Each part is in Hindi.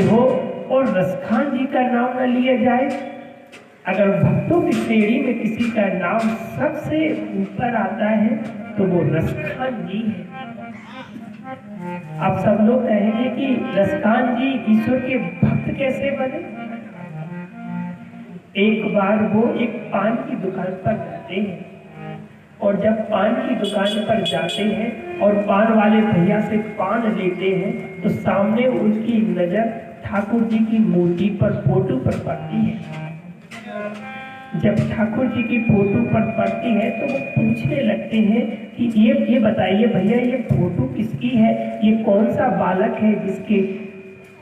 हो और रसखान जी का नाम न लिया जाए। अगर भक्तों की श्रेणी में किसी का नाम सबसे ऊपर आता है तो वो रसखान जी है। आप सब लोग कहेंगे कि रसखान जी ईश्वर के भक्त कैसे बने। एक बार वो एक पान की दुकान पर जाते हैं और जब पान की दुकान पर जाते हैं और पान वाले भैया से पान लेते हैं तो सामने उनकी नजर ठाकुर जी की मूर्ति पर, फोटो पर पड़ती है। जब ठाकुर जी की फोटो पर पड़ती है तो वो पूछने लगते हैं कि ये बताइए भैया, ये फोटो किसकी है? ये कौन सा बालक है जिसके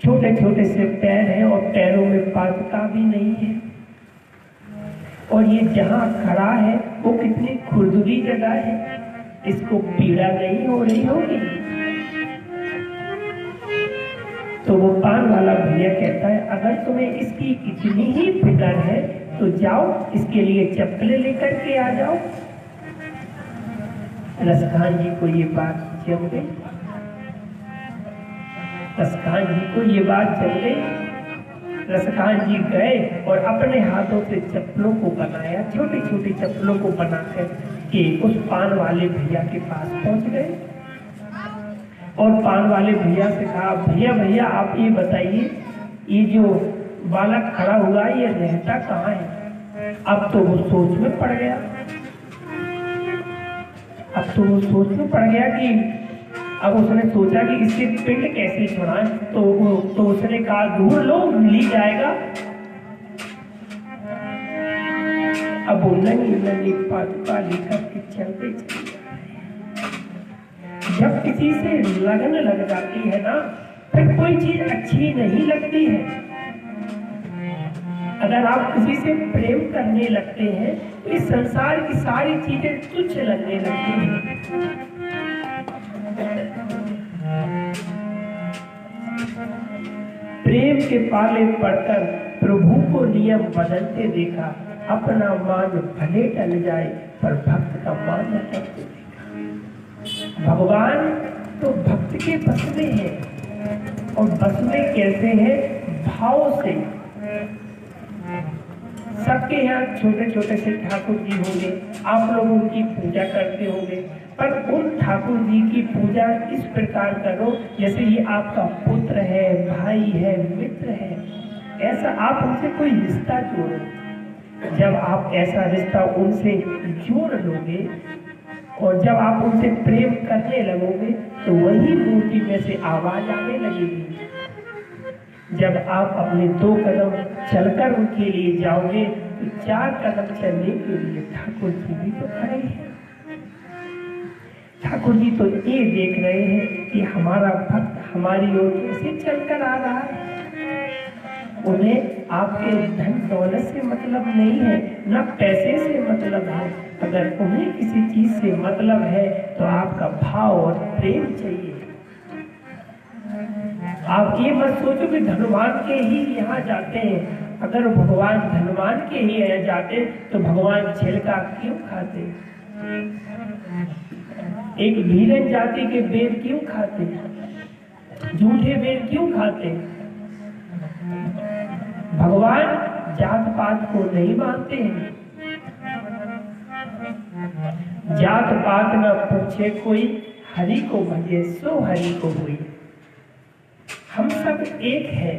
छोटे छोटे से पैर हैं और पैरों में पादुका भी नहीं है, और ये जहाँ खड़ा है वो कितनी खुरदुरी जगह है, इसको पीड़ा नहीं हो रही होगी? तो वो पान वाला भैया कहता है, अगर तुम्हें इसकी इतनी ही फिक्र है तो जाओ इसके लिए चप्पलें लेकर के आ जाओ। रसखान जी को ये बात जम गई। रसखान जी को ये बात जम गई। रसखान जी गए और अपने हाथों से चप्पलों को बनाया, छोटी छोटी चप्पलों को बनाकर के उस पान वाले भैया के पास पहुंच गए और पान वाले भैया से कहा, भैया भैया आप ये बताइए, ये जो बालक खड़ा हुआ ये रहता कहाँ है? अब तो वो सोच में पड़ गया। कि अब उसने सोचा कि इससे पिंड कैसे छुड़ाएं, तो उसने कहा, ढूंढ लो, मिल ही जाएगा। अब वो नंगी पादुका लेकर के चलते चले। जब किसी से लगन लग जाती है ना, फिर कोई चीज अच्छी नहीं लगती है। अगर आप किसी से प्रेम करने लगते हैं तो इस संसार की सारी चीजें तुच्छ लगने लगती हैं। प्रेम के पाले पड़कर प्रभु को नियम बदलते देखा, अपना मान भले टल जाए पर भक्त का मान न टलते देखा। भगवान तो भक्त के बस में है, और बस में कैसे है? भाव से। सबके यहाँ छोटे छोटे से ठाकुर जी होंगे, आप लोग उनकी पूजा करते होंगे, पर उन ठाकुर जी की पूजा इस प्रकार करो जैसे ये आपका पुत्र है, भाई है, मित्र है। ऐसा आप उनसे कोई रिश्ता जोड़ो। जब आप ऐसा रिश्ता उनसे जोड़ लोगे और जब आप उनसे प्रेम करने लगोगे तो वही मूर्ति में से आवाज आने लगेगी। जब आप अपने 2 कदम चलकर उनके लिए जाओगे तो 4 कदम चलने के लिए ठाकुर जी भी तो खड़े हैं। ठाकुर जी तो ये देख रहे हैं कि हमारा भक्त हमारी ओर कैसे चलकर आ रहा है। उन्हें आपके धन दौलत से मतलब नहीं है, न पैसे से मतलब है। अगर उन्हें किसी चीज से मतलब है तो आपका भाव और प्रेम चाहिए। आप ये मत सोचो कि धनवान के ही यहाँ जाते हैं। अगर भगवान धनवान के ही यहाँ जाते तो भगवान छिलका क्यों खाते? एक भीलन जाति के बेर क्यों खाते? झूठे बेर क्यों खाते? भगवान जात पात को नहीं मानते हैं। जात पात न पूछे कोई, हरि को भजे सो हरि को हुई। हम सब एक है।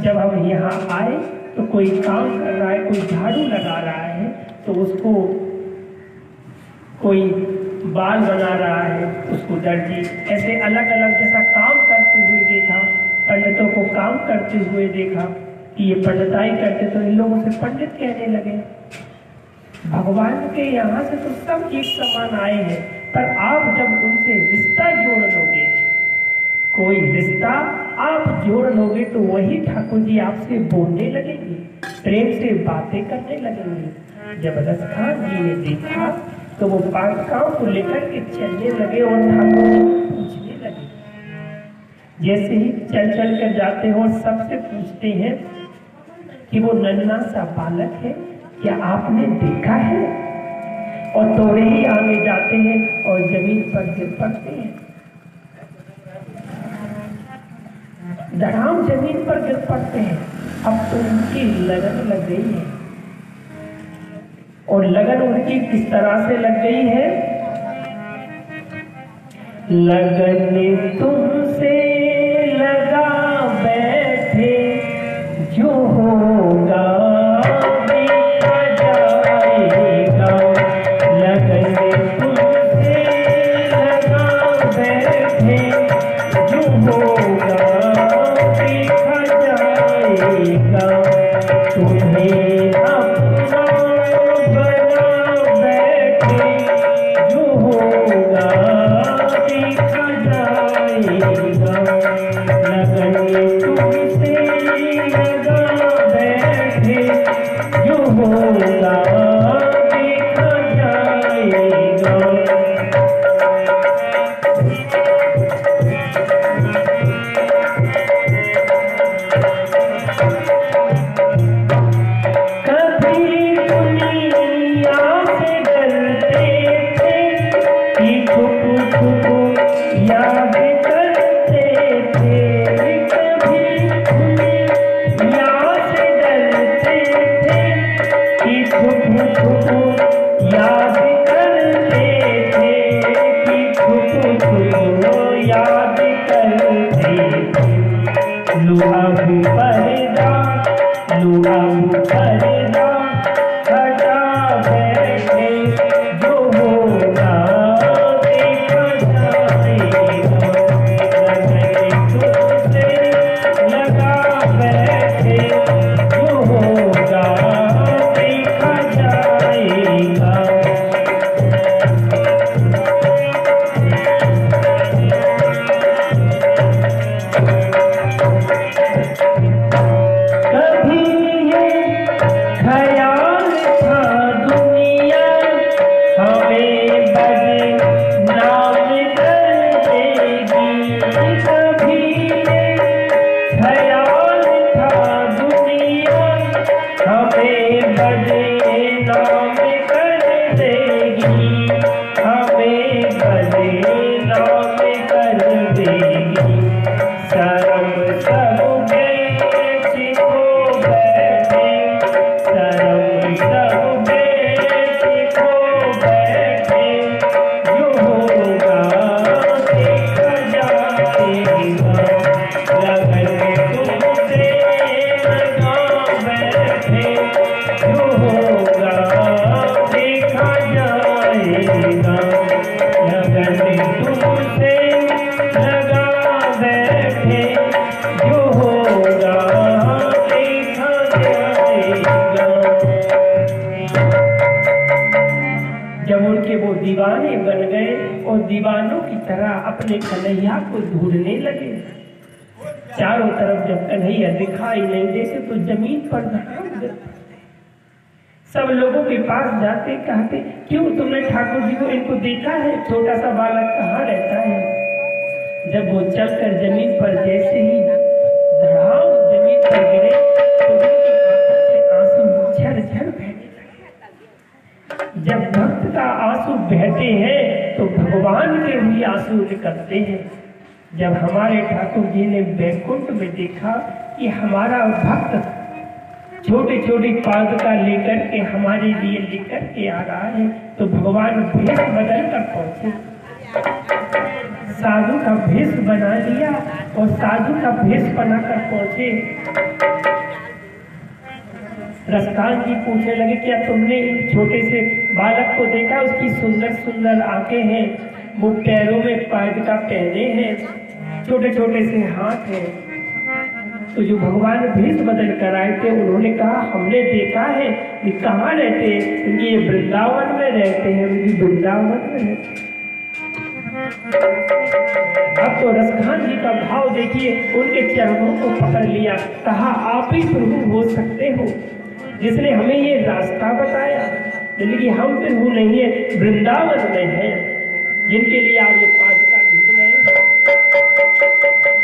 जब हम यहाँ आए तो कोई काम कर रहा है, कोई झाड़ू लगा रहा है तो उसको कोई बाल बना रहा है, उसको दर्जी ऐसे अलग अलग जैसा काम करते हुए देखा। पंडितों को काम करते हुए देखा कि ये पंडिताई करते, तो इन लोगों से पंडित कहने लगे। भगवान के यहाँ से तो सब एक समान आए हैं, पर आप जब उनसे रिश्ता जोड़ लोगे, कोई रिश्ता आप जोड़ लोगे तो वही ठाकुर जी आपसे बोलने लगेंगे, प्रेम से बातें करने लगेंगे। जब रसखान जी ने देखा तो वो पादुकाओं को लेकर के चलने लगे और ठाकुर जी को पूछने लगे। जैसे ही चल चल कर जाते हो सबसे पूछते हैं कि वो नन्हा सा बालक है, क्या आपने देखा है? और थोड़े ही आगे जाते हैं और जमीन पर गिर पड़ते हैं। धड़ाम जमीन पर गिर पड़ते हैं। अब तो उनकी लगन लग गई है, और लगन उनकी किस तरह से लग गई है? लगन तुमसे लगा बैठे, जो होगा देखा जाएगा। लगन तुमसे लगा बैठे, जो होगा देखा जाएगा। तुम्हें अपना बना बैठे, जो होगा देखा जाएगा। लगन तुमसे लगा बैठे, जो होगा देखा जाएगा। कभी दुनिया से डरते थे कि छुप छुप याद करते थे। कभी दुनिया से डरते थे कि छुप छुप याद करते थे, कि छुप छुप याद करते थे। लुआब पर्दा, लुआब पर्दा हटा बैठे, जो होगा देखा जाएगा। लगन तुमसे लगा बैठे, जो होगा देखा जाएगा। कभी ये ख्याल था दुनिया हमें बदनाम कर देगी। कभी ये ख्याल था दुनिया हमें बदनाम कर देगी, हमें बदनाम कर देगी। शर्म सब बेच को बैठे, शर्म सब बेच को बैठे, जो होगा देखा जाएगा। लगन तुमसे लगा बैठे, जो होगा देखा जाएगा। लगन तुमसे लगा बैठे, जो होगा देखा जाएगा। जब उनके वो दीवाने बन गए और दीवानों की तरह अपने कन्हैया को ढूंढने लगे, चारों तरफ जब कन्हैया दिखाई नहीं देते तो जमीन पर धड़ाम गिर पड़ते। सब लोगों के पास जाते, कहते क्यों तुमने ठाकुर जी को इनको देखा है? छोटा सा बालक कहाँ रहता है? जब वो चलकर जमीन पर जैसे ही धड़ाम जमीन पर गिरे तो उनकी आंखों से आंसू झरझर बहने लगे। जब भक्त का आंसू बहते हैं तो भगवान के भी आंसू निकलते हैं। जब हमारे ठाकुर जी ने बैकुंठ में देखा कि हमारा भक्त छोटी छोटी पादुका लेकर के हमारे लिए लेकर के आ रहा है, तो भगवान भेष बदल कर पहुंचे, साधु का भेष बना लिया और साधु का भेष बनाकर पहुंचे। रसकान जी पूछने लगे, क्या तुमने छोटे से बालक को देखा? उसकी सुंदर सुंदर आंखें हैं, वो पैरों में पादुका पहने हैं, छोटे छोटे से हाथ हैं। तो जो भगवान भेष बदल कर आए थे उन्होंने कहा, हमने देखा है। ये कहाँ रहते हैं? ये वृंदावन में रहते हैं। वृंदावन में रहते हैं। अब तो रसखान जी का भाव देखिए, उनके चरणों को पकड़ लिया, कहा आप ही प्रभु हो सकते हो जिसने हमें ये रास्ता बताया, लेकिन हम प्रभु नहीं है, वृंदावन में है, जिनके लिए आप ये पादुका ढूंढ रहे हैं।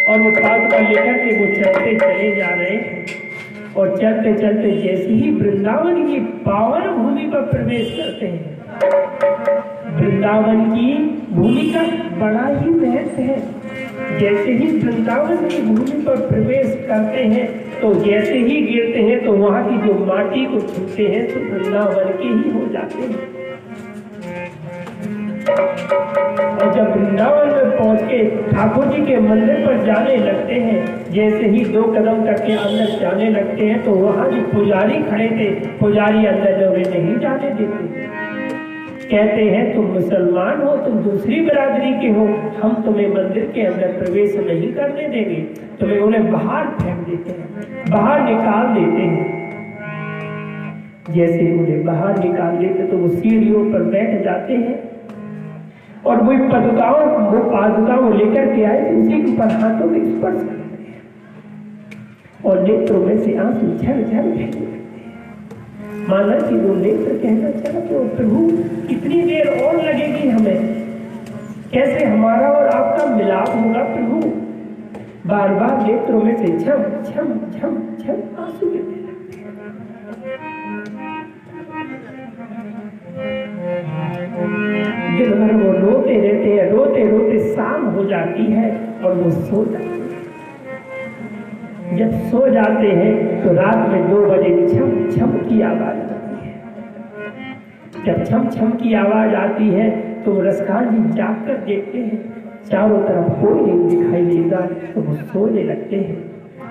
और वो पादुका लेकर के वो चलते चले जा रहे हैं और चलते चलते जैसे ही वृंदावन की पावन भूमि पर प्रवेश करते हैं, वृंदावन की भूमि का बड़ा ही महत्व है। जैसे ही वृंदावन की भूमि पर प्रवेश करते हैं तो जैसे ही गिरते हैं तो वहां की जो माटी को छूते हैं तो वृंदावन के ही हो जाते हैं। और जब वृंदावन में पहुंच के ठाकुर जी के मंदिर पर जाने लगते हैं, जैसे ही 2 कदम करके अंदर जाने लगते हैं तो वहां जो पुजारी खड़े थे, पुजारी अंदर जो नहीं जाने देते। कहते हैं तुम मुसलमान हो, तुम दूसरी बिरादरी के हो, हम तुम्हें मंदिर के अंदर प्रवेश नहीं करने देंगे। तुम्हें उन्हें बाहर फेंक देते हैं, बाहर निकाल देते हैं। जैसे उन्हें बाहर निकाल देते तो वो सीढ़ियों पर बैठ जाते हैं और वो पादुकाओं लेकर के आए उसी के ऊपर हाथों में स्पर्श करते हैं और नेत्रों में से आंसू झरझर बहने लगते हैं। माना कि वो नेत्र कहना चला तो प्रभु कितनी देर और लगेगी हमें, कैसे हमारा और आपका मिलाप होगा प्रभु। बार बार नेत्रों में से झम झम झम झम आंसू गिरने लगते हैं। दिन भर वो रोते रहते हैं, रोते रोते शाम हो जाती है और वो सो जाते हैं। जब सो जाते हैं तो रात में 2 बजे छम छम की आवाज आती है। जब छम छम की आवाज आती है तो रसखान जी जाग कर देखते हैं, चारों तरफ कोई नहीं दिखाई देता तो वो सोने लगते हैं।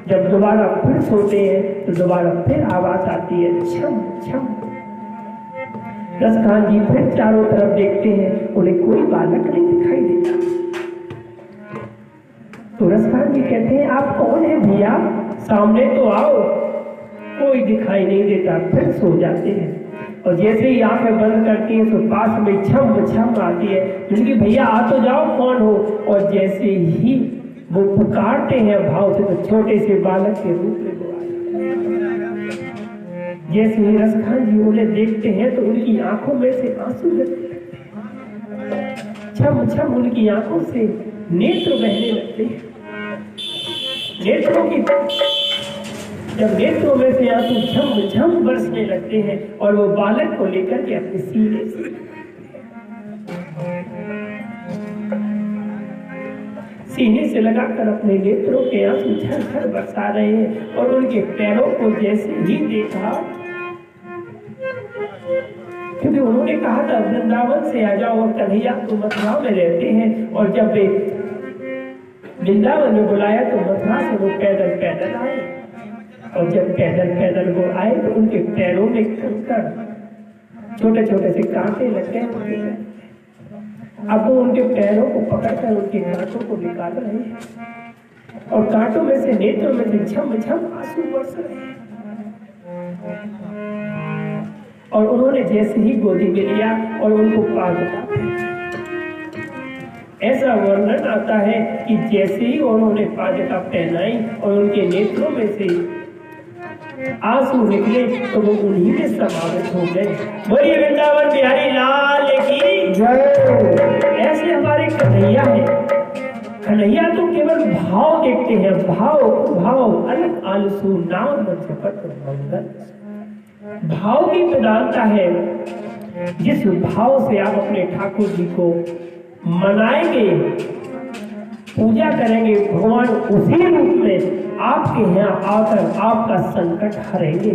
जब दोबारा फिर सोते हैं तो दोबारा फिर आवाज आती है छम छम। रसखान जी फिर चारों तरफ देखते हैं, उन्हें कोई बालक नहीं दिखाई देता। तो रसखान जी कहते हैं आप कौन है भैया, सामने तो आओ। कोई दिखाई नहीं देता, फिर सो जाते हैं और जैसे ही आंखें बंद करती हैं तो पास में छम छम आती है, जिनकी भैया आ तो जाओ कौन हो। और जैसे ही वो पुकारते हैं भाव से तो छोटे से बालक के रूप में वो जैसे ही रसखान जी उन्हें देखते हैं तो उनकी आंखों में से आंसू गिरने लगते हैं, छम छम उनकी आंखों से नेत्र बहने लगते हैं। नेत्रों की जब नेत्रों में से आंसू झम झम बरसने लगते हैं और वो बालक को लेकर के अपने सीने से लगाकर अपने नेत्रों के आंसू झरझर बरसा रहे हैं। और उनके पैरों को जैसे ही देखा, क्योंकि उन्होंने कहा था वृंदावन से आ जाओ और कन्हैया तो मथुरा में रहते हैं, और जब वे वृंदावन में बुलाया तो मथुरा से वो पैदल पैदल आए। और जब पैदल पैदल वो आए तो उनके पैरों में कंकड़ छोटे छोटे से कांटे लग गए। अब वो उनके पैरों को पकड़कर उनके कांटों को निकाल रहे हैं और कांटों में से नेत्रों में से झम झम आंसू बरस रहे हैं। और उन्होंने जैसे ही गोदी में लिया और उनको पाल दिया, ऐसा वर्णन आता है कि जैसे ही उन्होंने पादका पहनाई और उनके नेत्रों में से आंसू निकले तो वो उन्हीं में समावित हो गए। बोलिए वृंदावन बिहारी लाल की जय। ऐसे हमारे कन्हैया है। कन्हैया तो केवल भाव देखते हैं, भाव भाव अलग आलसू नाम जपत मंगल। भाव की प्रधानता है। जिस भाव से आप अपने ठाकुर जी को मनाएंगे, पूजा करेंगे, भगवान उसी रूप में आपके यहाँ आकर आपका संकट हरेंगे।